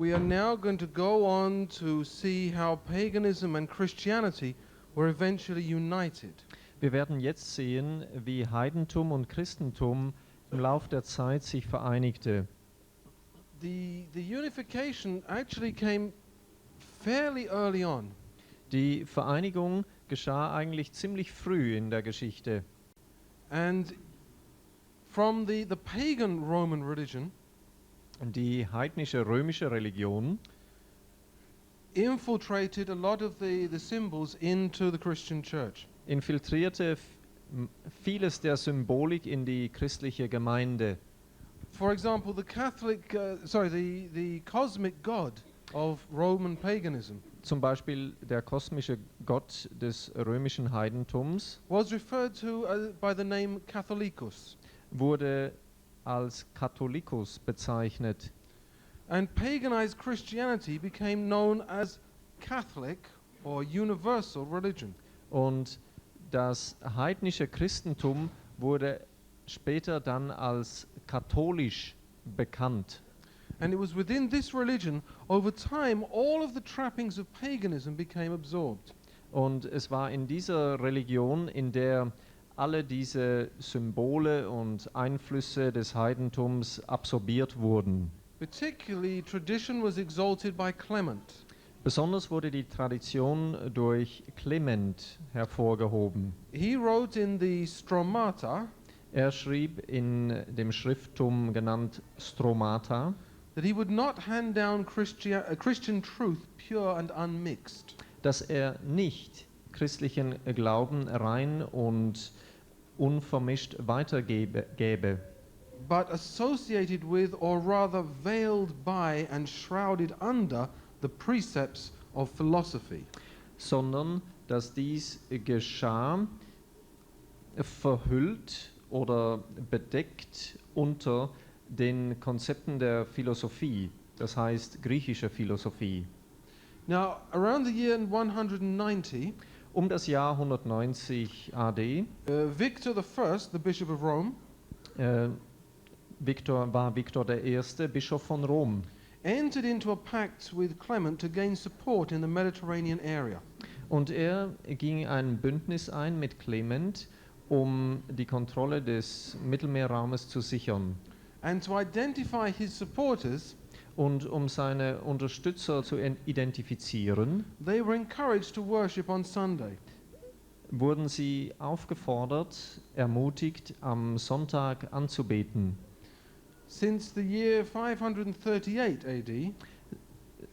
we are now going to go on to see how paganism and Christianity were eventually united. Wir werden jetzt sehen, wie Heidentum und Christentum im Lauf der Zeit sich vereinigte. The unification actually came fairly early on. Die Vereinigung geschah eigentlich ziemlich früh in der Geschichte. And from the pagan Roman religion Die heidnische römische Religion infiltrated a lot of the symbols into the Christian church. infiltrierte vieles der Symbolik in die christliche Gemeinde. For example, the cosmic god of Roman paganism Zum Beispiel der kosmische Gott des römischen Heidentums was referred to by the name Catholicus. wurde als Katholicus bezeichnet. And paganized Christianity became known as Catholic or universal religion. Und das heidnische Christentum wurde später dann als katholisch bekannt. And it was within this religion, over time, all of the trappings of paganism became absorbed. Und es war in dieser Religion, in der alle diese Symbole und Einflüsse des Heidentums absorbiert wurden. Particularly, tradition was exalted by Clement. Besonders wurde die Tradition durch Clement hervorgehoben. He wrote in the Stromata Er schrieb in dem Schrifttum genannt Stromata, that he would not hand down Christian truth pure and unmixed, dass er nicht christlichen Glauben rein und unvermischt weitergäbe, but associated with, or rather veiled by and shrouded under, the precepts of philosophy. sondern dass dies geschah, verhüllt oder bedeckt unter den Konzepten der Philosophie, das heißt griechische Philosophie. Now, around the year 190, Um das Jahr 190 AD Victor I, the Bishop of Rome, war Viktor I., Bischof von Rom, entered into a pact with Clement to gain support in the Mediterranean area. und er ging ein Bündnis ein mit Clement, um die Kontrolle des Mittelmeerraumes zu sichern. And to identify his supporters, Und um seine Unterstützer zu identifizieren, they were encouraged to worship on Sunday. wurden sie aufgefordert, ermutigt, am Sonntag anzubeten. Since the year 538 AD,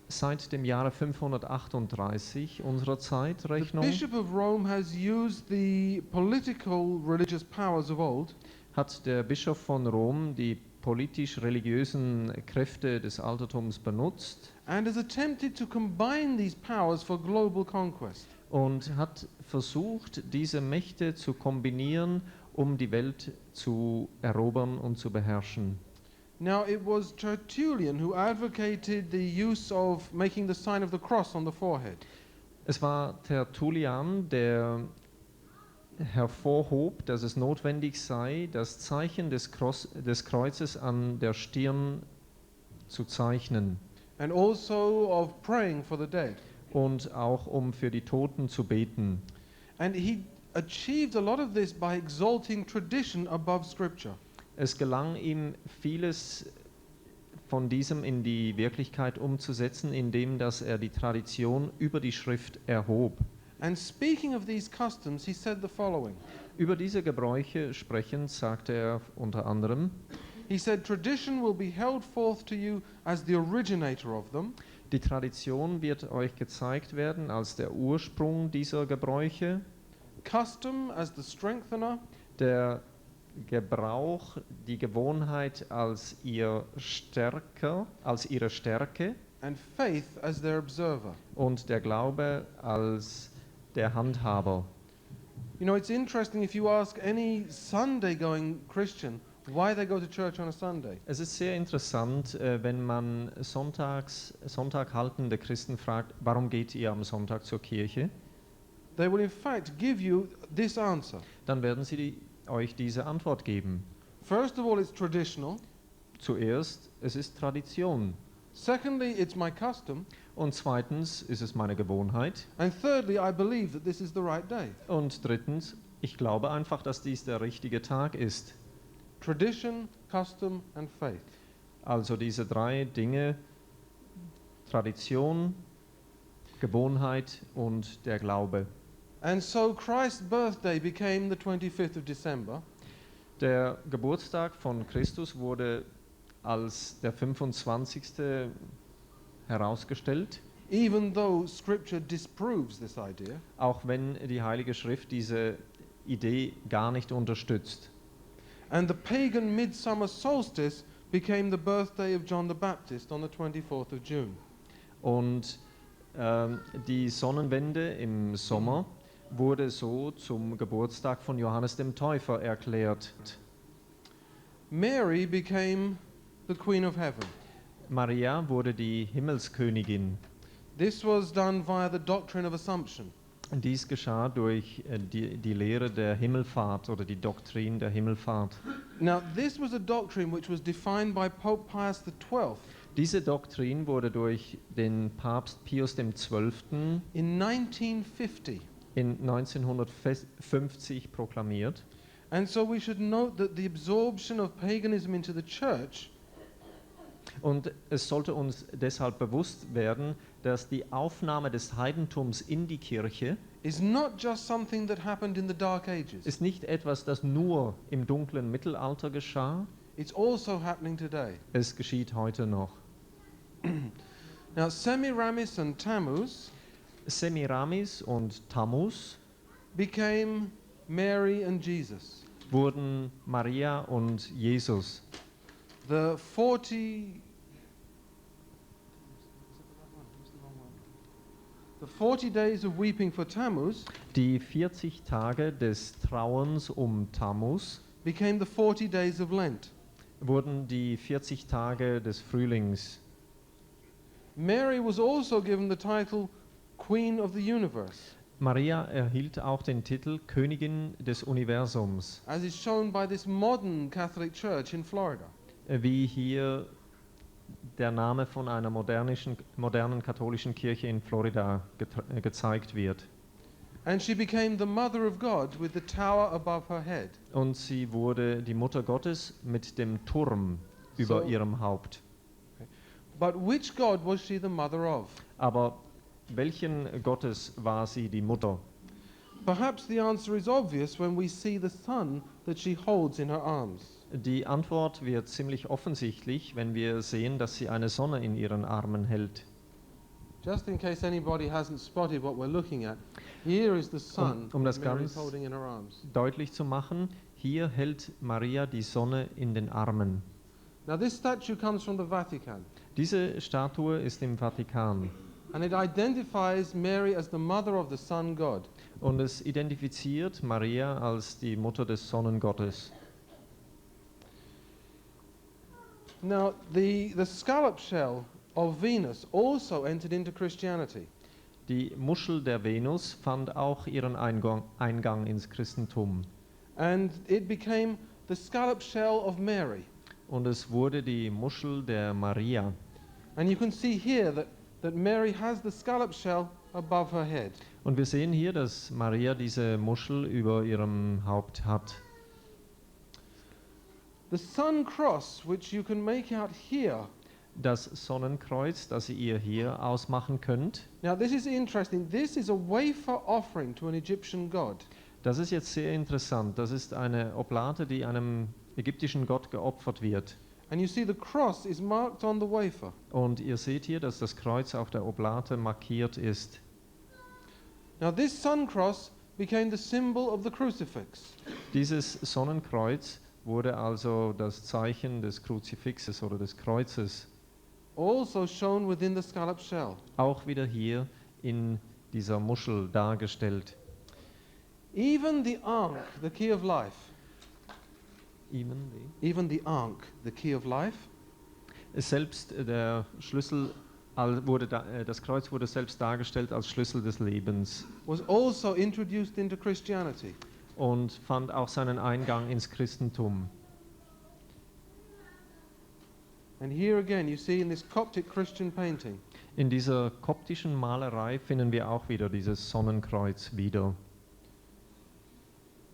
Seit dem Jahre 538 unserer the Zeitrechnung Bishop of Rome has used the political religious powers of old hat der Bischof von Rom die politisch-religiösen Kräfte des Altertums benutzt and has attempted to combine these powers for global conquest. und hat versucht, diese Mächte zu kombinieren, um die Welt zu erobern und zu beherrschen. Now, it was Tertullian who advocated the use of making the sign of the cross on the forehead. Es war Tertullian, der hervorhob, dass es notwendig sei, das Zeichen des Kreuzes an der Stirn zu zeichnen And also of praying for the dead. und auch um für die Toten zu beten. And he achieved a lot of this by exalting tradition above scripture. Es gelang ihm, vieles von diesem in die Wirklichkeit umzusetzen, indem dass er die Tradition über die Schrift erhob. And speaking of these customs, he said the following. Über diese Gebräuche sprechend sagte er unter anderem: He said, tradition will be held forth to you as the originator of them, Die Tradition wird euch gezeigt werden als der Ursprung dieser Gebräuche, custom as the strengthener, der Gebrauch, die Gewohnheit als ihre Stärke and faith as their observer. und der Glaube als der Handhaber. You know, it's interesting if you ask any Sunday-going Christian why they go to church on a Sunday. Es ist sehr interessant, wenn man Sonntag haltende Christen fragt, warum geht ihr am Sonntag zur Kirche? They will in fact give you this answer. Dann werden sie euch diese Antwort geben. First of all, it's traditional. Zuerst, es ist Tradition. Secondly, it's my custom. Und zweitens ist es meine Gewohnheit. And thirdly, I believe that this is the right day. Und drittens, ich glaube einfach, dass dies der richtige Tag ist. Tradition, custom, and faith. Also diese drei Dinge, Tradition, Gewohnheit und der Glaube. And so Christ's birthday became the 25th of December. Der Geburtstag von Christus wurde als der 25. herausgestellt, Even though Scripture disproves this idea. auch wenn die Heilige Schrift diese Idee gar nicht unterstützt. And the pagan midsummer solstice became the birthday of John the Baptist on the 24th of June. Und die Sonnenwende im Sommer wurde so zum Geburtstag von Johannes dem Täufer erklärt. Mary became the Queen of Heaven. Maria wurde die Himmelskönigin. This was done via the doctrine of Assumption. Dies geschah durch die Lehre der Himmelfahrt oder die Doktrin der Himmelfahrt. Now, this was a doctrine which was defined by Pope Pius XII Diese Doktrin wurde durch den Papst Pius XII. in 1950. In 1950 proklamiert. And so we should note that the absorption of paganism into the church Und es sollte uns deshalb bewusst werden, dass die Aufnahme des Heidentums in die Kirche is not just something that happened in the Dark Ages. ist nicht etwas, das nur im dunklen Mittelalter geschah. It's also happening today. Es geschieht heute noch. Now, Semiramis and Tammuz Semiramis und Tammuz became Mary and Jesus. wurden Maria und Jesus. The 40 days of weeping for Tammuz Die 40 Tage des Trauerns um Tammuz became the 40 days of Lent. wurden die 40 Tage des Frühlings. Mary was also given the title Queen of the Universe, Maria erhielt auch den Titel Königin des Universums, as is shown by this modern Catholic Church in Florida. wie hier der Name von einer modernen katholischen Kirche in Florida gezeigt wird. And she became the Mother of God with the tower above her head. Und sie wurde die Mutter Gottes mit dem Turm über So- ihrem Haupt. But which God was she the mother of? Aber welchen Gottes war sie die Mutter? Perhaps the answer is obvious when we see the son that she holds in her arms. Die Antwort wird ziemlich offensichtlich, wenn wir sehen, dass sie eine Sonne in ihren Armen hält. Just in case anybody hasn't spotted what we're looking at, here is the son Um das that Mary is ganz- holding in her arms. Deutlich zu machen, hier hält Maria die Sonne in den Armen. Now this statue comes from the Vatican, Diese Statue ist im Vatikan and it identifies Mary as the mother of the Son God. und es identifiziert Maria als die Mutter des Sonnengottes. Now the scallop shell of Venus also entered into Christianity. Die Muschel der Venus fand auch ihren Eingang ins Christentum And it became the scallop shell of Mary. und es wurde die Muschel der Maria. And you can see here that Mary has the scallop shell above her head. Und wir sehen hier, dass Maria diese Muschel über ihrem Haupt hat. The sun cross, which you can make out here. Das Sonnenkreuz, das ihr hier ausmachen könnt, Now this is interesting. This is a wafer offering to an Egyptian god. das ist jetzt sehr interessant. Das ist eine Oblate, die einem ägyptischen Gott geopfert wird. And you see the cross is marked on the wafer. Und ihr seht hier, dass das Kreuz auf der Oblate markiert ist. Now this sun cross became the symbol of the crucifix. Dieses Sonnenkreuz wurde also das Zeichen des Kruzifixes oder des Kreuzes. Also shown within the scallop shell. Auch wieder hier in dieser Muschel dargestellt. Even the ankh, the key of life. Even Even the ankh, the key of life. Selbst der Schlüssel das Kreuz wurde selbst dargestellt als Schlüssel des Lebens Was also introduced into Christianity. und fand auch seinen Eingang ins Christentum. And here again, you see in this Coptic Christian painting, In dieser koptischen Malerei finden wir auch wieder dieses Sonnenkreuz wieder.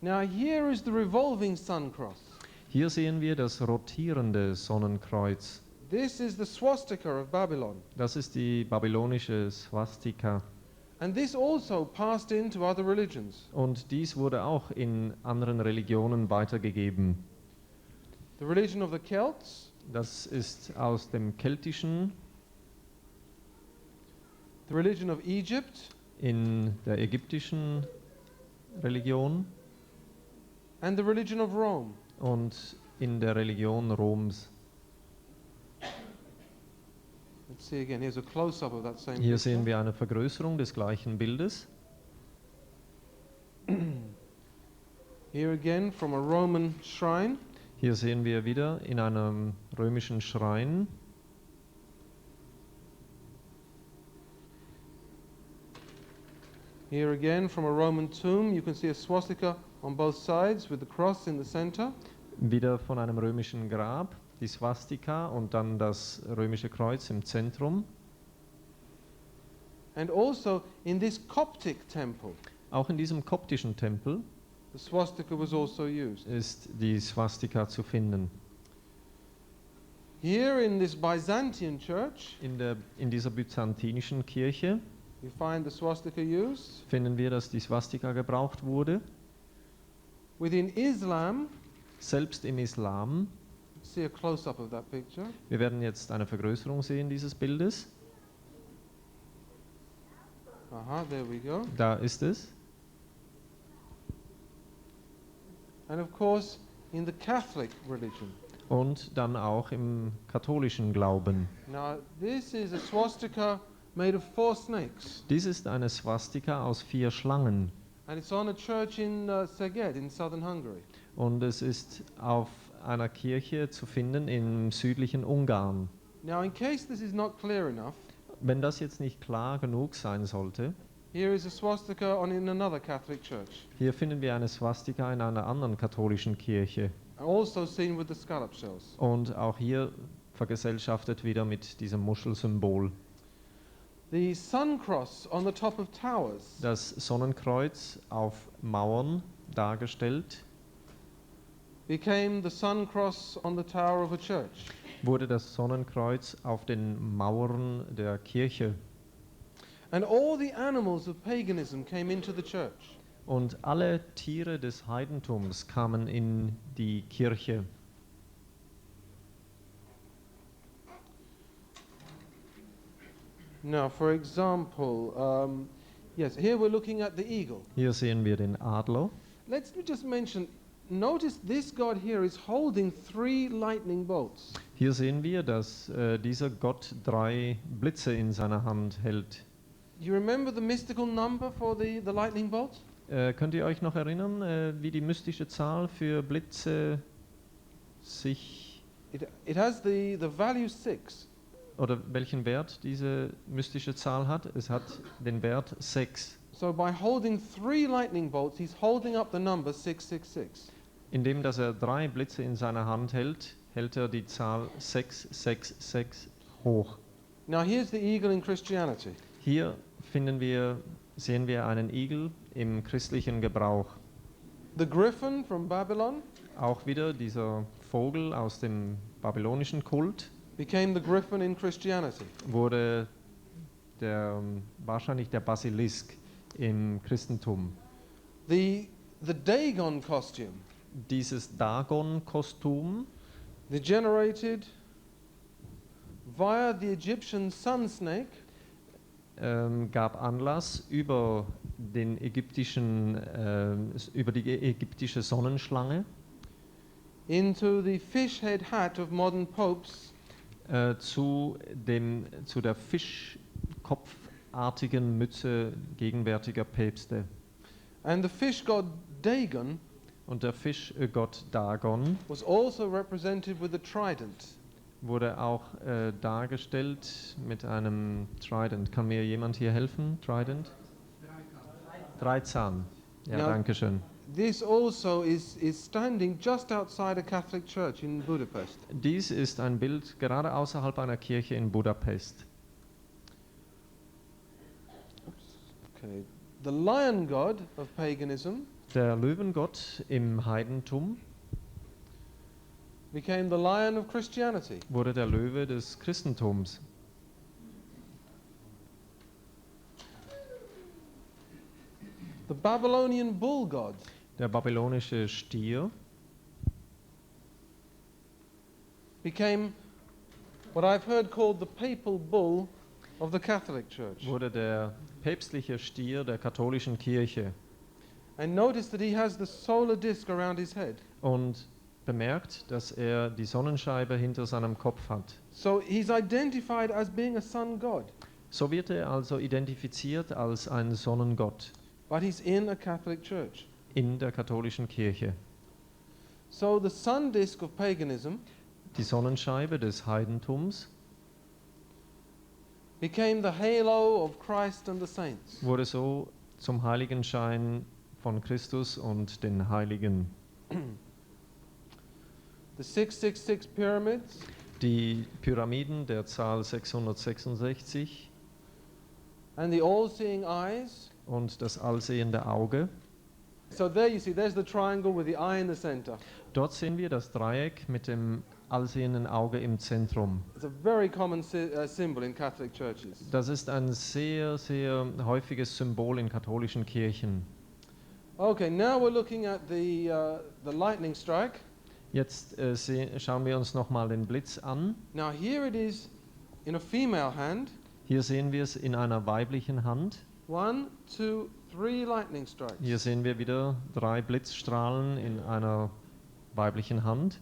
now here is the revolving sun cross. Hier sehen wir das rotierende Sonnenkreuz. This is the swastika of Babylon. Das ist die babylonische Swastika. And this also passed into other religions. Und dies wurde auch in anderen Religionen weitergegeben. The religion of the Celts, Das ist aus dem Keltischen, the religion of Egypt, in der ägyptischen Religion and the religion of Rome. und in der Religion Roms. Let's see again. Here's a close-up of that same Hier picture. sehen wir eine Vergrößerung des gleichen Bildes. Here again from a Roman shrine. Hier sehen wir wieder in einem römischen Schrein. Here again from a Roman tomb. You can see a swastika on both sides with the cross in the center. Wieder von einem römischen Grab, die Swastika und dann das römische Kreuz im Zentrum. And also in this Coptic temple, Auch in diesem koptischen Tempel the swastika was also used. ist die Swastika zu finden. Here in this Byzantine church, In dieser byzantinischen Kirche you find the swastika used. finden wir, dass die Swastika gebraucht wurde. Within Islam, Selbst im Islam. see a close-up of that picture. Wir werden jetzt eine Vergrößerung sehen dieses Bildes. Aha, there we go. Da ist es. And of course, in the Catholic religion. Und dann auch im katholischen Glauben. Now, this is a swastika made of 4 snakes. Dies ist eine Swastika aus 4 Schlangen. And it's on a church in Szeged in southern Hungary. Und es ist auf einer Kirche zu finden im südlichen Ungarn. Now, in case this is not clear enough, Wenn das jetzt nicht klar genug sein sollte, here is a swastika in another Catholic church, hier finden wir eine Swastika in einer anderen katholischen Kirche. also seen with the scallop shells. Und auch hier vergesellschaftet wieder mit diesem Muschelsymbol. The sun cross on the top of towers Das Sonnenkreuz auf Mauern dargestellt, became the sun cross on the tower of a church. wurde das Sonnenkreuz auf den Mauern der Kirche. And all the animals of paganism came into the church. Und alle Tiere des Heidentums kamen in die Kirche. Now, for example, yes, here we're looking at the eagle. Hier sehen wir den Adler. Let's just mention, notice this God here is holding 3 lightning bolts. Hier sehen wir, dass dieser Gott 3 Blitze in seiner Hand hält. You remember the mystical number for the lightning bolt? Könnt ihr euch noch erinnern, wie die mystische Zahl für Blitze sich It has the value 6. oder welchen Wert diese mystische Zahl hat? Es hat den Wert 6. So by holding 3 lightning bolts, he's holding up the number 666. Indem dass er 3 Blitze in seiner Hand hält, hält er die Zahl 666 hoch. Now here's the eagle in Christianity. Hier sehen wir einen Igel im christlichen Gebrauch. The griffin from Babylon Auch wieder dieser Vogel aus dem babylonischen Kult became the griffin in Christianity. wurde wahrscheinlich der Basilisk im Christentum. The Dagon costume Dieses Dagon-Kostüm degenerated via the Egyptian sun snake gab Anlass über die ägyptische Sonnenschlange into the fish head hat of modern popes zu der fischkopfartigen Mütze gegenwärtiger Päpste. and the fish god Dagon Und der Fischgott Dagon was also represented with a trident. wurde auch dargestellt mit einem Trident. Kann mir jemand hier helfen? Trident? Dreizahn. Ja, Ja. danke schön. this also is standing just outside a Catholic church in Budapest. Dies ist ein Bild gerade außerhalb einer Kirche in Budapest. Okay. The lion god of paganism Der Löwengott im Heidentum became the lion of Christianity. wurde der Löwe des Christentums. The Babylonian bull god Der babylonische Stier became what I've heard called the papal bull of the Catholic Church. wurde der päpstliche Stier der katholischen Kirche. And notice that he has the solar disk around his head. Und bemerkt, dass er die Sonnenscheibe hinter seinem Kopf hat. So he's identified as being a sun god, So wird er also identifiziert als ein Sonnengott but he's in a Catholic church. in der katholischen Kirche. So the sun disk of paganism Die Sonnenscheibe des Heidentums became the halo of Christ and the saints. wurde so zum Heiligenschein von Christus und den Heiligen. The 666 pyramids Die Pyramiden der Zahl 666 and the all-seeing eyes. und das allsehende Auge. So there you see, there's the triangle with the eye in the center. Dort sehen wir das Dreieck mit dem allsehenden Auge im Zentrum. It's a very common symbol in Catholic churches. Das ist ein sehr, sehr häufiges Symbol in katholischen Kirchen. Okay, now we're looking at the lightning strike. Jetzt schauen wir uns nochmal den Blitz an. Now here it is in a female hand. Hier sehen wir es in einer weiblichen Hand. 1, 2, 3 lightning strikes. Hier sehen wir wieder 3 Blitzstrahlen in einer weiblichen Hand.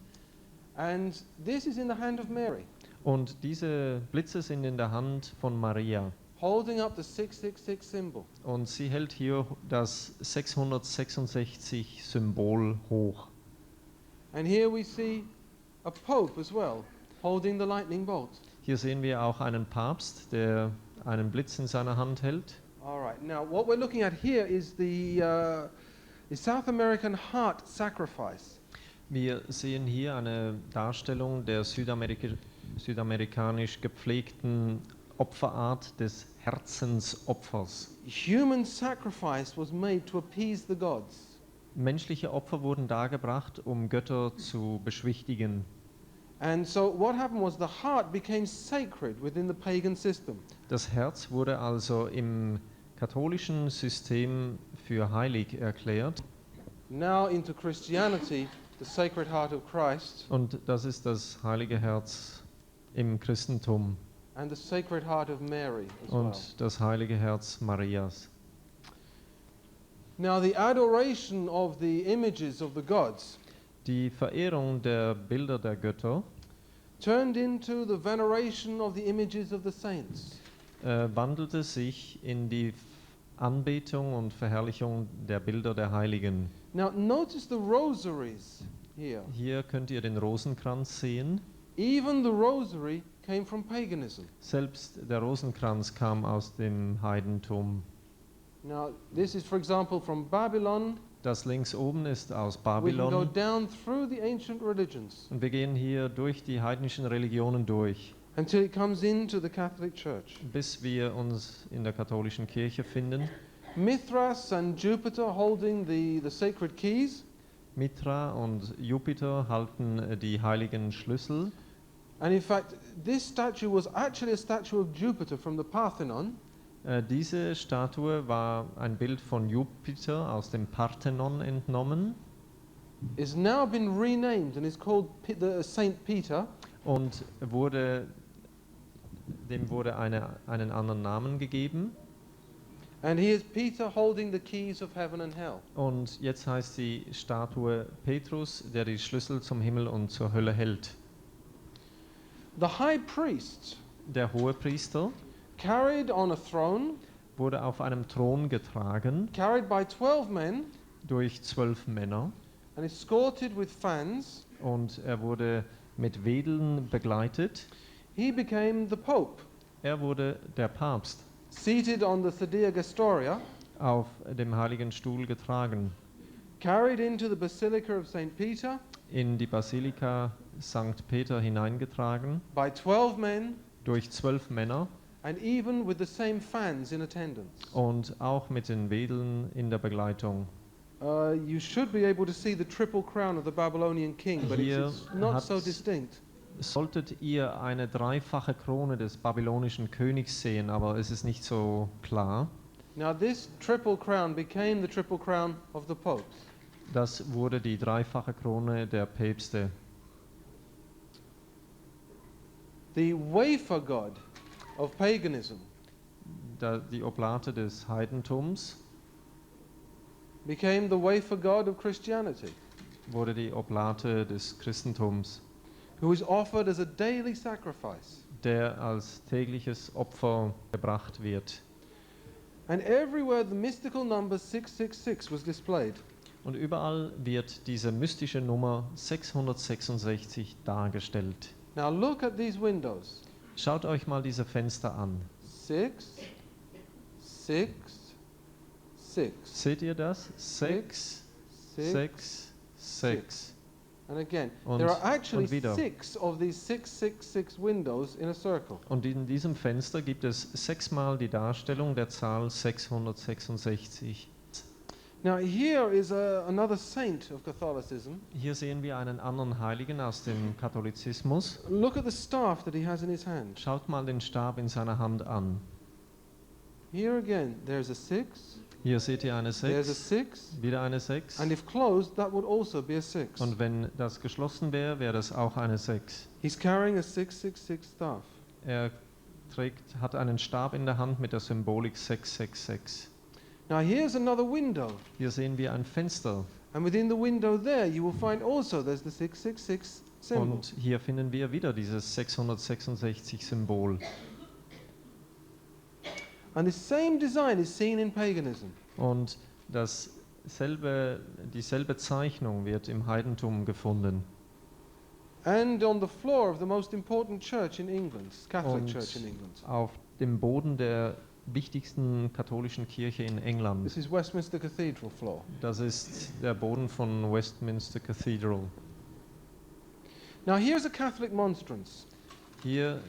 And this is in the hand of Mary, Und diese Blitze sind in der Hand von Maria. holding up the 666 symbol. Und sie hält hier das 666 Symbol hoch. And here we see a pope as well, holding the lightning bolt. Hier sehen wir auch einen Papst, der einen Blitz in seiner Hand hält. All right, now what we're looking at here is the South American heart sacrifice. Wir sehen hier eine Darstellung der südamerikanisch gepflegten Opferart des Herzensopfers. Human sacrifice was made to appease the gods. Menschliche Opfer wurden dargebracht, um Götter zu beschwichtigen. And so what happened was the heart became sacred within the pagan system. Das Herz wurde also im katholischen System für heilig erklärt. Now into Christianity, the Sacred Heart of Christ Und das ist das heilige Herz im Christentum and the Sacred Heart of Mary as well. und das heilige Herz Marias. Now the adoration of the images of the gods Die Verehrung der Bilder der Götter turned into the veneration of the images of the saints. wandelte sich in die Anbetung und Verherrlichung der Bilder der Heiligen. Now notice the rosaries here. Hier könnt ihr den Rosenkranz sehen. Even the rosary came from paganism. Selbst der Rosenkranz kam aus dem Heidentum. Now this is for example from Babylon. Das links oben ist aus We can go Babylon. down through the ancient religions Und wir gehen hier durch die heidnischen Religionen durch, until it comes into the Catholic Church. bis wir uns in der katholischen Kirche finden. Mithras and Jupiter holding the sacred keys. Mithra und Jupiter halten die heiligen Schlüssel. And in fact, this statue was actually a statue of Jupiter from the Parthenon. Diese Statue war ein Bild von Jupiter aus dem Parthenon entnommen It's now been renamed and is called the Saint Peter. und dem wurde einen anderen Namen gegeben. And he is Peter holding the keys of heaven and hell. Und jetzt heißt die Statue Petrus, der die Schlüssel zum Himmel und zur Hölle hält. The high priest, Der Hohepriester carried on a throne, wurde auf einem Thron getragen carried by 12 men, durch 12 Männer and escorted with fans. und er wurde mit Wedeln begleitet. He became the Pope, Er wurde der Papst, seated on the Sedia Gestoria, auf dem heiligen Stuhl getragen, carried into the Basilica of St. Peter in die Basilika St. Peter hineingetragen, by 12 men durch 12 Männer and even with the same fans in attendance. und auch mit den Wedeln in der Begleitung. You should be able to see the triple crown of the Babylonian king, but Hier it's not hat- so distinct. Solltet ihr eine dreifache Krone des babylonischen Königs sehen, aber es ist nicht so klar. Now, this triple crown became the triple crown of the popes. Das wurde die dreifache Krone der Päpste. The wafer god of paganism Die Oblate des Heidentums became the wafer god of Christianity, wurde die Oblate des Christentums, who is offered as a daily sacrifice. der als tägliches Opfer gebracht wird. And everywhere the mystical number 666 was displayed. Und überall wird diese mystische Nummer 666 dargestellt. Now look at these windows. Schaut euch mal diese Fenster an. 6, 6, 6. Seht ihr das? 6, 6, 6. And again, Und- there are actually und wieder. 6 of these 666 windows in a circle. Und in diesem Fenster gibt es sechsmal die Darstellung der Zahl 666. Now here is another saint of Catholicism. Hier sehen wir einen anderen Heiligen aus dem Katholizismus. Look at the staff that he has in his hand. Schaut mal den Stab in seiner Hand an. Here again, there's a 6, Hier seht ihr eine there's a 6, 6, wieder eine 6. and if closed, that would also be a 6. Und wenn das geschlossen wäre, wäre das auch eine 6. He's carrying a 666 staff. Er hat einen Stab in der Hand mit der Symbolik 666. Now here's another window, Hier sehen wir ein Fenster and within the window there, you will find also there's the 666 symbol. und hier finden wir wieder dieses 666 Symbol. And the same design is seen in paganism. Und dieselbe Zeichnung wird im Heidentum gefunden. And on the floor of the most important church in England, Catholic Und Church in England. auf dem Boden der wichtigsten katholischen Kirche in England. This is Westminster Cathedral floor. Das ist der Boden von Westminster Cathedral. Now here's a Catholic monstrance. Hier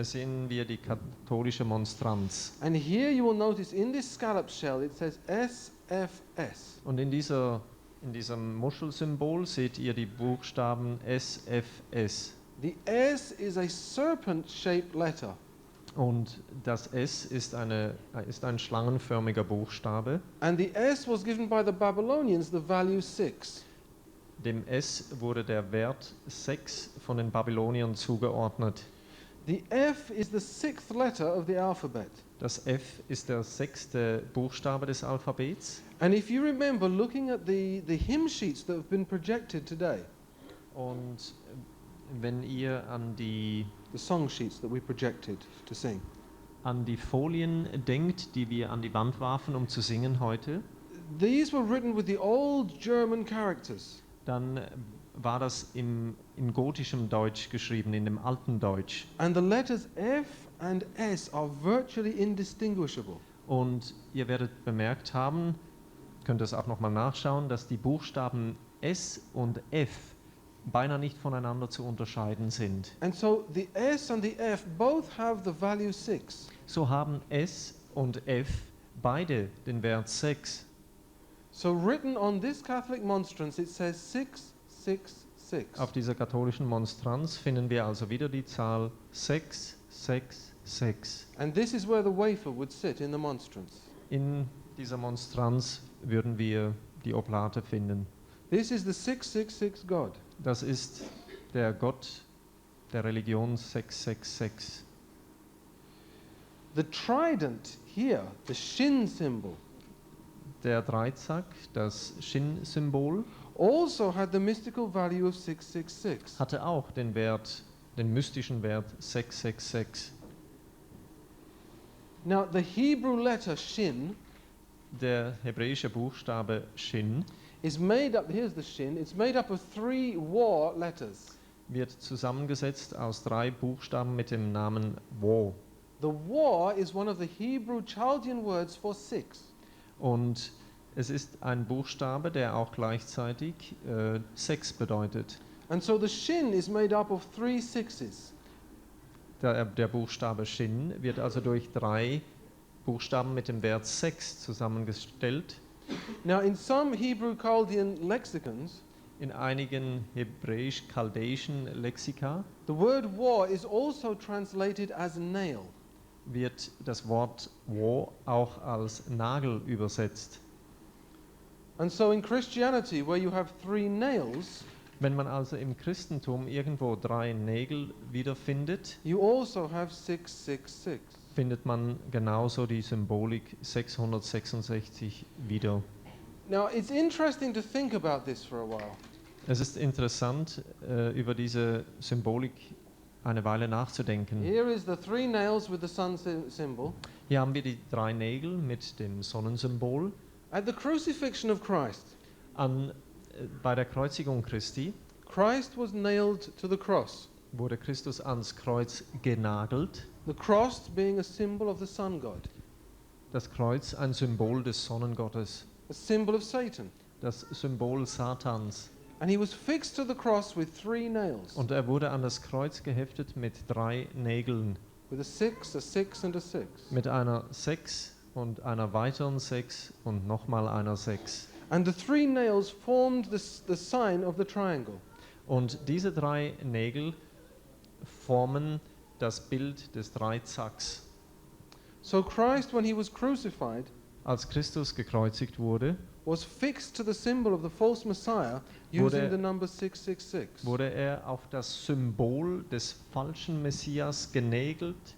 sehen wir die katholische Monstranz. And here you will notice in this scallop shell it says SFS. Und in diesem Muschelsymbol seht ihr die Buchstaben SFS. The S is a serpent-shaped letter. Und das S ist ein schlangenförmiger Buchstabe. And the S was given by the Babylonians the value 6. Dem S wurde der Wert 6 von den Babyloniern zugeordnet. The F is the sixth letter of the alphabet. Das F ist der 6. Buchstabe des Alphabets. And if you remember looking at the hymn sheets that have been projected today, Und wenn ihr an die the song sheets that we projected to sing, Folien denkt, die wir an die Wand warfen, um zu singen heute, these were written with the old German characters. dann war das in gotischem Deutsch geschrieben, in dem alten Deutsch. And the letters F and S are virtually indistinguishable. Und ihr werdet bemerkt haben, könnt es auch nochmal nachschauen, dass die Buchstaben S und F beinahe nicht voneinander zu unterscheiden sind. And so the S and the F both have the value 6. So haben S und F beide den Wert 6. So written on this Catholic monstrance it says 666. Auf dieser katholischen Monstranz finden wir also wieder die Zahl 666. And this is where the wafer would sit in the monstrance. In dieser Monstranz würden wir die Oblate finden. This is the 666 God. Das ist der Gott der Religion 666. The trident here, the shin symbol, Der Dreizack, das Shin-Symbol, also had the mystical value of 666. hatte auch den mystischen Wert 666. Now the Hebrew letter shin Der hebräische Buchstabe Shin is made up, here's the shin, it's made up of 3 war letters. wird zusammengesetzt aus 3 Buchstaben mit dem Namen Wo. The war is one of the Hebrew Chaldean words for 6. Und Es ist ein Buchstabe, der auch gleichzeitig 6 bedeutet. And so the shin is made up of 3 sixes. Der Buchstabe Shin wird also durch 3 Buchstaben mit dem Wert 6 zusammengestellt. Now, in some Hebrew Chaldean lexicons, In einigen hebräisch-chaldäischen Lexika the word war is also translated as nail. wird das Wort wo auch als Nagel übersetzt. And so in Christianity, where you have 3 nails, Wenn man also im Christentum irgendwo 3 Nägel wiederfindet, you also have 666. findet man genauso die Symbolik 666 wieder. Now, it's interesting to think about this for a while. Es ist interessant, über diese Symbolik eine Weile nachzudenken. Here is the 3 nails with the sun symbol. Hier haben wir die 3 Nägel mit dem Sonnensymbol. At the crucifixion of Christ, Bei der Kreuzigung Christi Christ was nailed to the cross. wurde Christus ans Kreuz genagelt. The cross being a symbol of the sun god, Das Kreuz ein Symbol des Sonnengottes, a symbol of Satan. das Symbol Satans. And he was fixed to the cross with 3 nails, Und er wurde an das Kreuz geheftet mit 3 Nägeln, with a 6 and a 6. mit einer 6 und einer weiteren 6 und nochmal einer 6. And the 3 nails formed the sign of the triangle. Und diese 3 Nägel formen das Bild des Dreizacks. So Christ, when he was crucified, Als Christus gekreuzigt wurde, was fixed to the symbol of the false Messiah using Wurde- the number 666. wurde er auf das Symbol des falschen Messias genagelt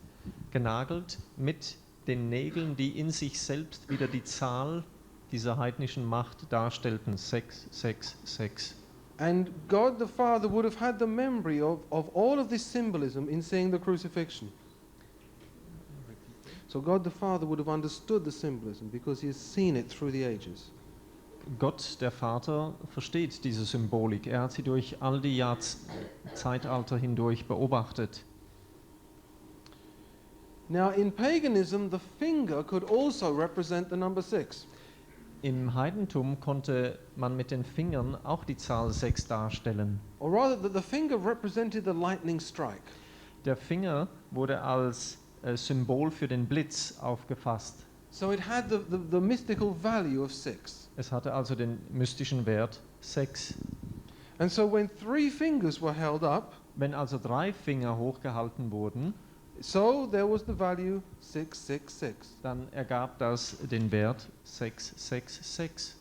mit den Nägeln, die in sich selbst wieder die Zahl dieser heidnischen Macht darstellten. 666. And God the Father would have had the memory of all of this symbolism in seeing the crucifixion. So God the Father would have understood the symbolism because he has seen it through the ages. Gott, der Vater, versteht diese Symbolik. Er hat sie durch all die Zeitalter hindurch beobachtet. Now, in paganism, the finger could also represent the number 6. Im Heidentum konnte man mit den Fingern auch die Zahl 6 darstellen. Or rather, the finger represented the lightning strike. Der Finger wurde als Symbol für den Blitz aufgefasst. So it had the mystical value of 6. Es hatte also den mystischen Wert 6. And so when 3 fingers were held up, Wenn also 3 Finger hochgehalten wurden, so there was the value 666. dann ergab das den Wert 666.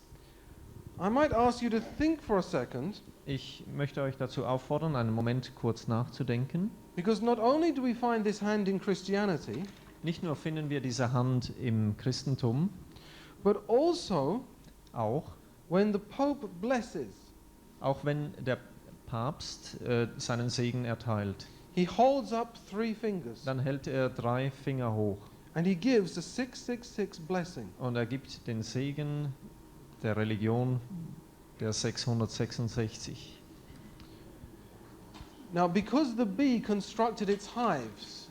I might ask you to think for a second, Ich möchte euch dazu auffordern, einen Moment kurz nachzudenken. because not only do we find this hand in Christianity, Nicht nur finden wir diese Hand im Christentum, but also auch when the Pope blesses, wenn der Papst seinen Segen erteilt, he holds up 3 fingers dann hält er 3 Finger hoch and he gives the 666 blessing. und er gibt den Segen der Religion der 666. Now, because the bee constructed its hives,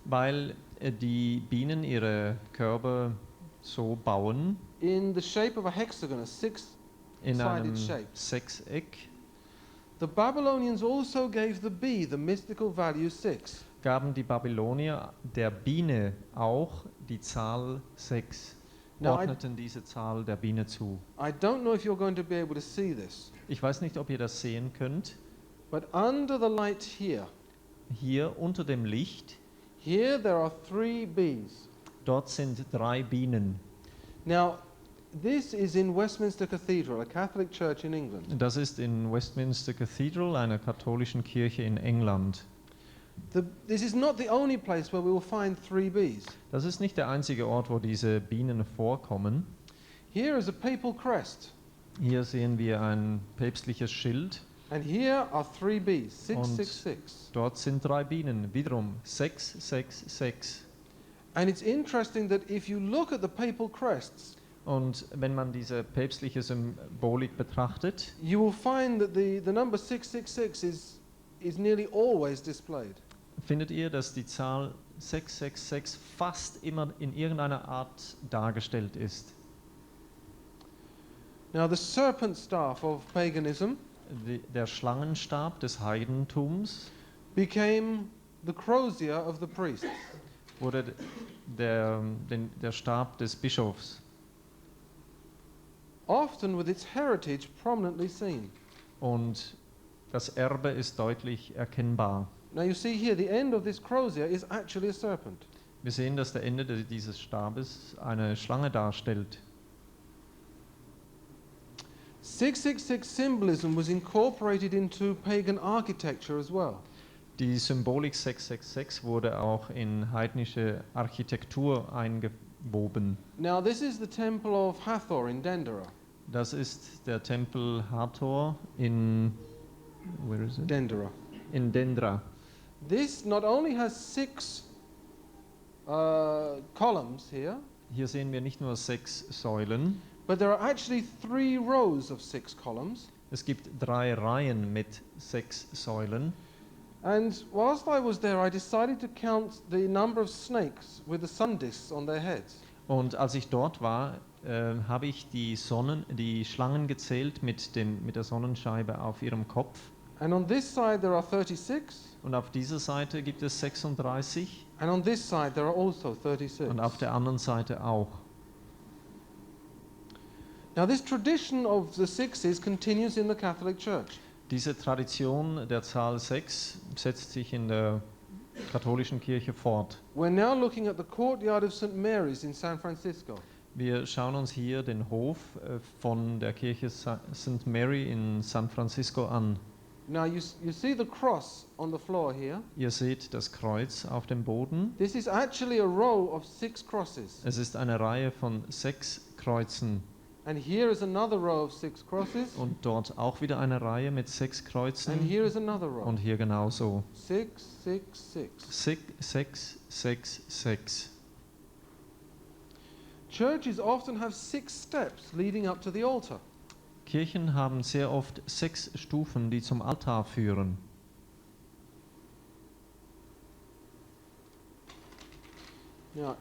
Weil die Bienen ihre Körbe so bauen, in the shape of a hexagon, a in einem six-sided shape, Sechseck, the Babylonians also gave the bee the mystical value 6. gaben die Babylonier der Biene auch die Zahl 6, Now, ordneten diese Zahl der Biene zu. I don't know if you're going to be able to see this, Ich weiß nicht, ob ihr das sehen könnt. but under the light here, Hier unter dem Licht, here there are 3 bees. dort sind 3 Bienen. Now, this is in Westminster Cathedral, a Catholic church in England. Das ist in Westminster Cathedral, einer katholischen Kirche in England. This is not the only place where we will find 3 bees. Das ist nicht der einzige Ort, wo diese Bienen vorkommen. Here is a papal crest, Hier sehen wir ein päpstliches Schild. and here are 3 bees, Und 666. dort sind 3 Bienen, wiederum 666. And it's interesting that if you look at the papal crests, Und wenn man diese päpstliche Symbolik betrachtet, you will find that the number 666 is nearly always displayed. findet ihr, dass die Zahl 666 fast immer in irgendeiner Art dargestellt ist. Now, the serpent staff of paganism Der Schlangenstab des Heidentums became the crozier of the priests. wurde der Stab des Bischofs. Often with its heritage prominently seen. Und das Erbe ist deutlich erkennbar. Now you see here, the end of this crozier is actually a serpent. Wir sehen, dass der Ende dieses Stabes eine Schlange darstellt. 666 symbolism was incorporated into pagan architecture as well. Die Symbolik 666 wurde auch in heidnische Architektur eingewoben. Now this is the temple of Hathor in Dendera. Das ist der Tempel Hathor in where is it? Dendera. In Dendra. This not only has 6 columns here, Hier sehen wir nicht nur 6 Säulen, but there are actually 3 rows of 6 columns. es gibt 3 Reihen mit 6 Säulen. And whilst I was there, I decided to count the number of snakes with the sun discs on their heads. Und als ich dort war, habe ich die Schlangen gezählt mit der Sonnenscheibe auf ihrem Kopf. And on this side there are 36, Und auf dieser Seite gibt es 36 and on this side there are also 36. und auf der anderen Seite auch. Now this tradition of the sixes continues in the Catholic Church. Diese Tradition der Zahl 6 setzt sich in der katholischen Kirche fort. We're now looking at the courtyard of St. Mary's in San Francisco. Wir schauen uns hier den Hof von der Kirche St. Mary in San Francisco an. Now you see the cross on the floor here. Ihr seht das Kreuz auf dem Boden. This is actually a row of 6 crosses. Es ist eine Reihe von 6 Kreuzen. And here is another row of 6 crosses. Und dort auch wieder eine Reihe mit 6 And Kreuzen. here is another row. Und hier genauso. 6, 6, 6. 6, 6, 6. Churches often have 6 steps leading up to the altar. Kirchen haben sehr oft 6 Stufen, die zum Altar führen. Yeah.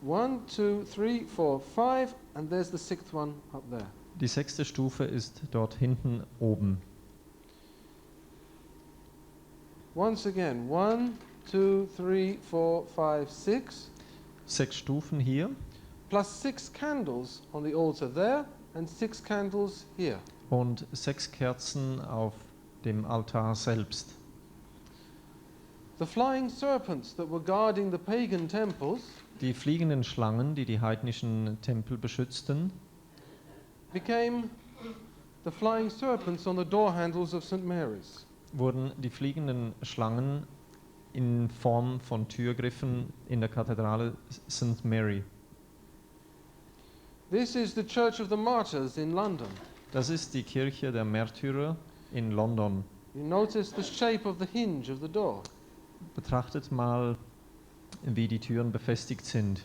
1, 2, 3, 4, 5, and there's the 6th one up there. Die 6. Stufe ist dort hinten oben. Once again, 1, 2, 3, 4, 5, 6, 6 Stufen hier plus 6 candles on the altar there, and 6 candles here. und 6 Kerzen auf dem Altar selbst. The flying serpents that were guarding the pagan temples Die fliegenden Schlangen, die die heidnischen Tempel beschützten, became the flying serpents on the door handles of St. Mary's. wurden die fliegenden Schlangen in Form von Türgriffen in der Kathedrale St. Mary. This is the Church of the Martyrs in London. Das ist die Kirche der Märtyrer in London. You notice the shape of the hinge of the door. Betrachtet mal, wie die Türen befestigt sind.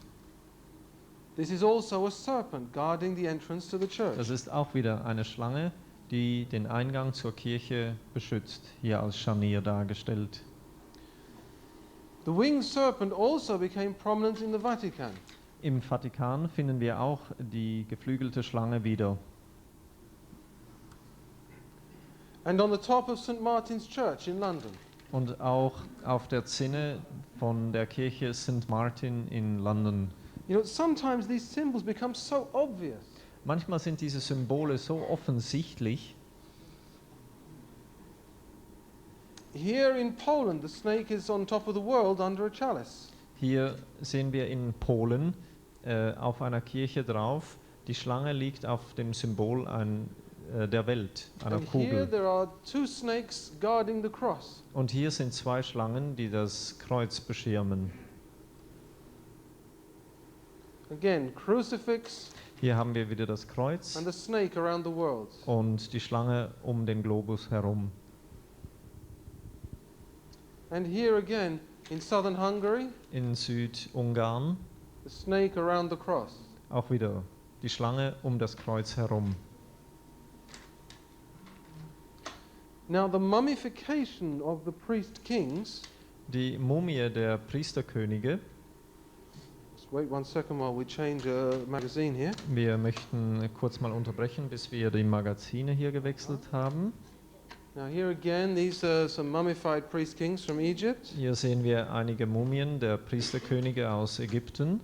This is also a serpent guarding the entrance to the church. Das ist auch wieder eine Schlange, die den Eingang zur Kirche beschützt, hier als Scharnier dargestellt. The winged serpent also became prominent in the Vatican. Im Vatikan finden wir auch die geflügelte Schlange wieder. And on the top of St. Martin's Church in London. Und auch auf der Zinne von der Kirche St. Martin in London. You know, sometimes these symbols become so obvious. Manchmal sind diese Symbole so offensichtlich. Here in Poland, the snake is on top of the world under a chalice. Hier sehen wir in Polen auf einer Kirche drauf, die Schlange liegt auf dem Symbol der Welt, einer And here Kugel. there are 2 snakes guarding the cross. Und hier sind 2 Schlangen, die das Kreuz beschirmen. Again, crucifix Hier haben wir wieder das Kreuz and the snake around the world. und die Schlange um den Globus herum. And here again, in southern Hungary, In Südungarn the snake around the cross. auch wieder die Schlange um das Kreuz herum. Now, the mummification of the priest kings Die Mumie der Priesterkönige wait 1 second while we change a magazine here. Wir möchten kurz mal unterbrechen, bis wir die Magazine hier gewechselt haben. Now here again, these are some mummified priest kings from Egypt. Hier sehen wir einige Mumien der Priesterkönige aus Ägypten.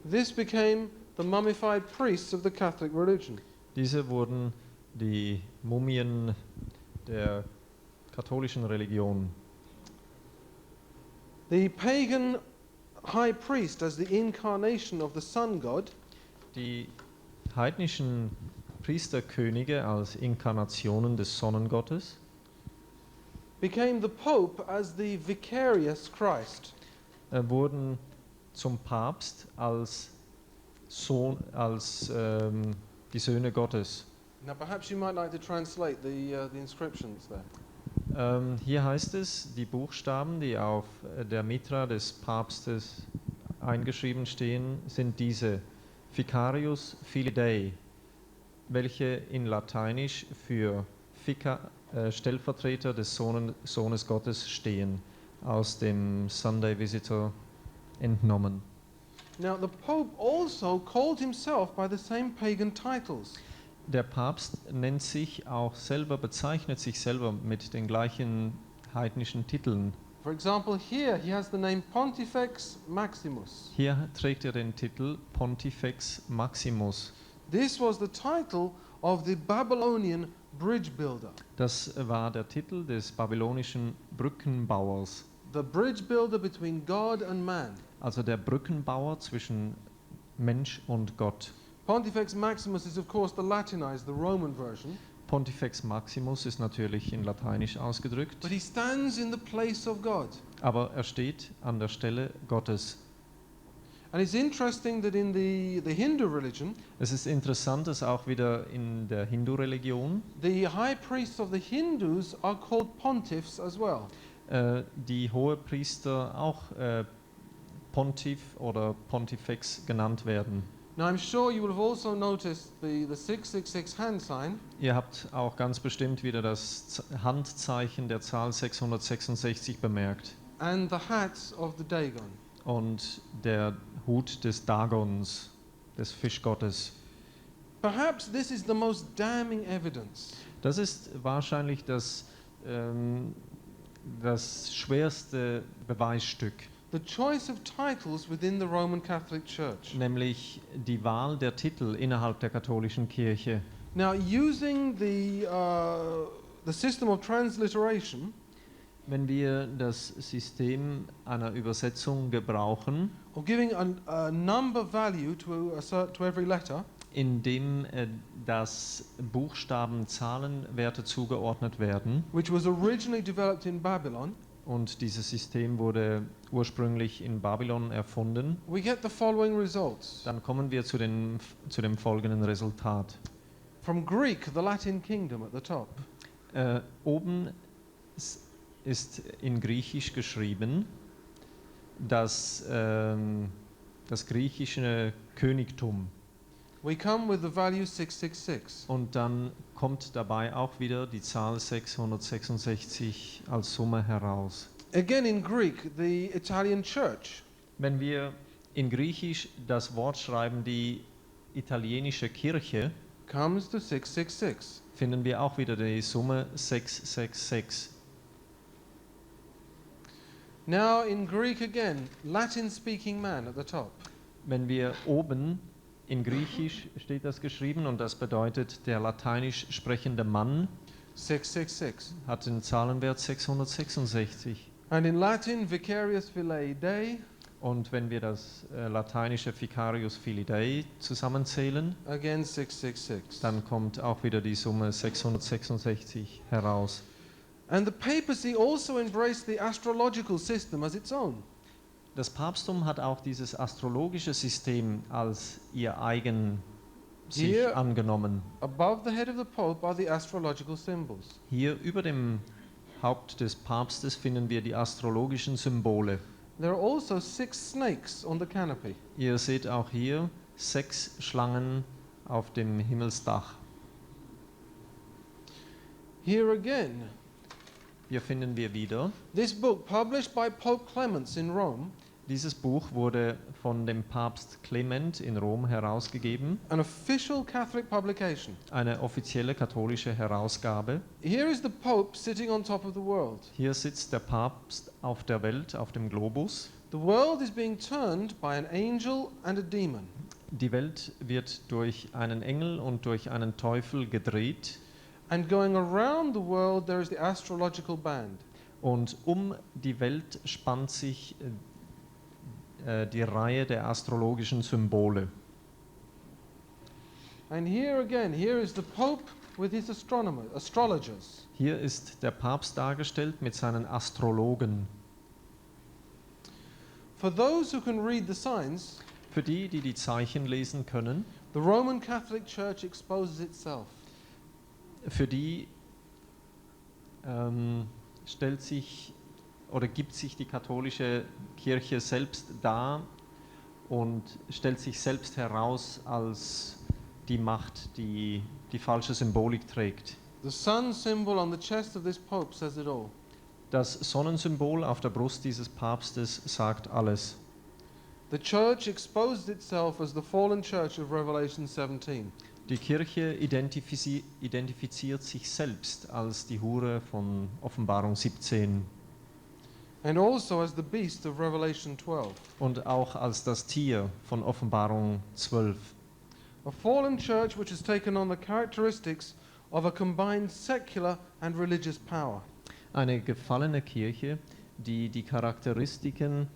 This became the mummified priests of the Catholic religion. Diese wurden die Mumien der katholischen Religion. The pagan high priest as the incarnation of the sun god Die heidnischen Priesterkönige als Inkarnationen des Sonnengottes became the Pope as the vicarious Christ. wurden zum Papst als die Söhne Gottes. Now perhaps you might like to translate the inscriptions there. Hier heißt es, die Buchstaben, die auf der Mitra des Papstes eingeschrieben stehen, sind diese: Vicarius Filii Dei, welche in Lateinisch für Stellvertreter des Sohnes Gottes stehen, aus dem Sunday Visitor entnommen. Now the Pope also called himself by the same pagan titles. Der Papst bezeichnet sich selber mit den gleichen heidnischen Titeln. For example, here he has the name Pontifex Maximus. Hier trägt er den Titel Pontifex Maximus. This was the title of the Babylonian bridge builder. Das war der Titel des babylonischen Brückenbauers. The bridge builder between God and man. Also der Brückenbauer zwischen Mensch und Gott. Pontifex Maximus is of course the Latinized, the Roman version. Pontifex Maximus ist natürlich in Lateinisch ausgedrückt, But he stands in the place of God. aber er steht an der Stelle Gottes. And it's interesting that in the Hindu religion, Es ist interessant, dass auch wieder in der Hindu-Religion the high priests of the Hindus are called pontiffs as well. die Hohepriester auch Pontiff oder Pontifex genannt werden. Now I'm sure you will have also noticed the 666 hand sign. Ihr habt auch ganz bestimmt wieder das Handzeichen der Zahl 666 bemerkt And the hats of the Dagon. und der Hut des Dagons, des Fischgottes. Perhaps this is the most damning evidence Das ist wahrscheinlich das schwerste Beweisstück, the choice of titles within the Roman Catholic Church. nämlich die Wahl der Titel innerhalb der katholischen Kirche. Now, using the system of transliteration, Wenn wir das System einer Übersetzung gebrauchen, or giving a number value to every letter, indem das Buchstaben Zahlenwerte zugeordnet werden, which was originally developed in Babylon, und dieses System wurde ursprünglich in Babylon erfunden, we get the following results. dann kommen wir zu dem folgenden Resultat. From Greek, the Latin kingdom at the top. Oben ist in Griechisch geschrieben, das griechische Königtum. We come with the value 666. Und dann kommt dabei auch wieder die Zahl 666 als Summe heraus. Again in Greek, the Italian church. Wenn wir in Griechisch das Wort schreiben, die italienische Kirche, Comes to 666. finden wir auch wieder die Summe 666. Now in Greek again, Latin speaking man at the top. Wenn wir oben in Griechisch steht das geschrieben und das bedeutet, der lateinisch sprechende Mann 666. hat den Zahlenwert 666. And in Latin, vicarius filii Dei, Und wenn wir das lateinische Vicarius Filii Dei zusammenzählen, again 666. dann kommt auch wieder die Summe 666 heraus. And the papacy also embraced the astrological system as its own. Das Papsttum hat auch dieses astrologische System als ihr eigen sich Hier- angenommen. Above the head of the Pope are the astrological symbols. Hier über dem Haupt des Papstes finden wir die astrologischen Symbole. There are also 6 snakes on the canopy. Ihr seht auch hier 6 Schlangen auf dem Himmelsdach. Here again, Hier finden wir wieder, This book, published by Pope Clement in Rome, dieses Buch wurde von dem Papst Clement in Rom herausgegeben, an official Catholic publication. eine offizielle katholische Herausgabe. Here is the Pope sitting on top of the world. Hier sitzt der Papst auf der Welt, auf dem Globus. The world is being turned by an angel and a demon. Die Welt wird durch einen Engel und durch einen Teufel gedreht. And going around the world, there is the astrological band. Und um die Welt spannt sich die Reihe der astrologischen Symbole. And here again, here is the Pope with his astrologers. Hier ist der Papst dargestellt mit seinen Astrologen. For those who can read the signs, Für die, die die Zeichen lesen können, the Roman Catholic Church exposes itself. für die stellt sich oder gibt sich die katholische Kirche selbst dar und stellt sich selbst heraus als die Macht, die die falsche Symbolik trägt. The sun symbol on the chest of this Pope says it all. Das Sonnensymbol auf der Brust dieses Papstes sagt alles. The church exposes itself as the fallen church of Revelation 17. Die Kirche identifiziert sich selbst als die Hure von Offenbarung 17 And also as the beast of Revelation 12. und auch als das Tier von Offenbarung 12. A fallen church which has taken on the characteristics of a combined secular and religious power. Eine gefallene Kirche, die die Charakteristiken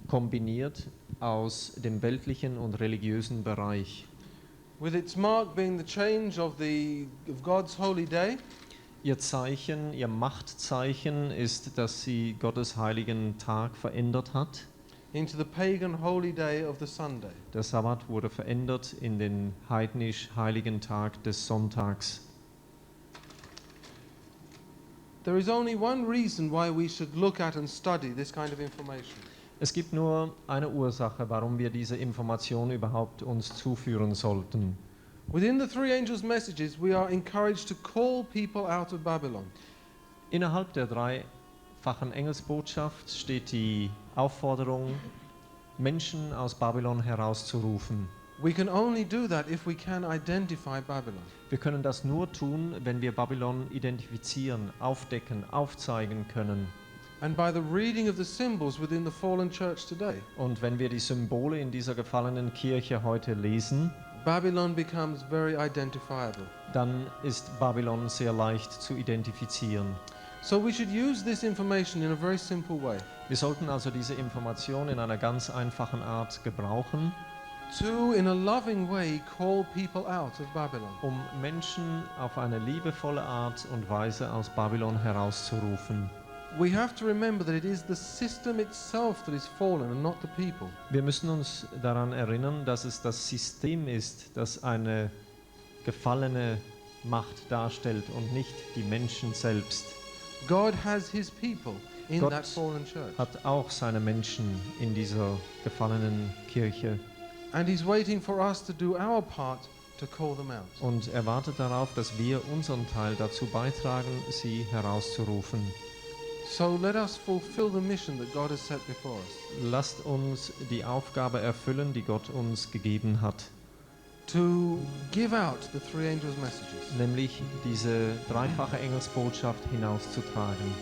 kombiniert aus dem weltlichen und religiösen Bereich. With its mark being the change of God's holy day Ihr Zeichen, ihr Machtzeichen ist, dass sie Gottes heiligen Tag verändert hat. into the pagan holy day of the Sunday. Der Sabbat wurde verändert in den heidnisch heiligen Tag des Sonntags. There is only one reason why we should look at and study this kind of information. Es gibt nur eine Ursache, warum wir diese Information überhaupt uns zuführen sollten. Within the three angels' messages, we are encouraged to call people out of Babylon. Innerhalb der dreifachen Engelsbotschaft steht die Aufforderung, Menschen aus Babylon herauszurufen. We can only do that if we can identify Babylon. Wir können das nur tun, wenn wir Babylon identifizieren, aufdecken, aufzeigen können. And by the reading of the symbols within the fallen church today, Und wenn wir die Symbole in dieser gefallenen Kirche heute lesen, Babylon becomes very identifiable. dann ist Babylon sehr leicht zu identifizieren. So we should use this information in a very simple way Wir sollten also diese Information in einer ganz einfachen Art gebrauchen, to, in a loving way, call people out of Babylon. um Menschen auf eine liebevolle Art und Weise aus Babylon herauszurufen. We have to remember that it is the system itself that is fallen and not the people. Wir müssen uns daran erinnern, dass es das System ist, das eine gefallene Macht darstellt und nicht die Menschen selbst. God has his people in Gott that fallen church. Hat auch seine Menschen in dieser gefallenen Kirche And he's waiting for us to do our part to call them out. und er wartet darauf, dass wir unseren Teil dazu beitragen, sie herauszurufen. So let us fulfill the mission that God has set before us. Lasst uns die Aufgabe erfüllen, die Gott uns gegeben hat, To give out the three angels' messages. nämlich diese dreifache Engelsbotschaft hinauszutragen.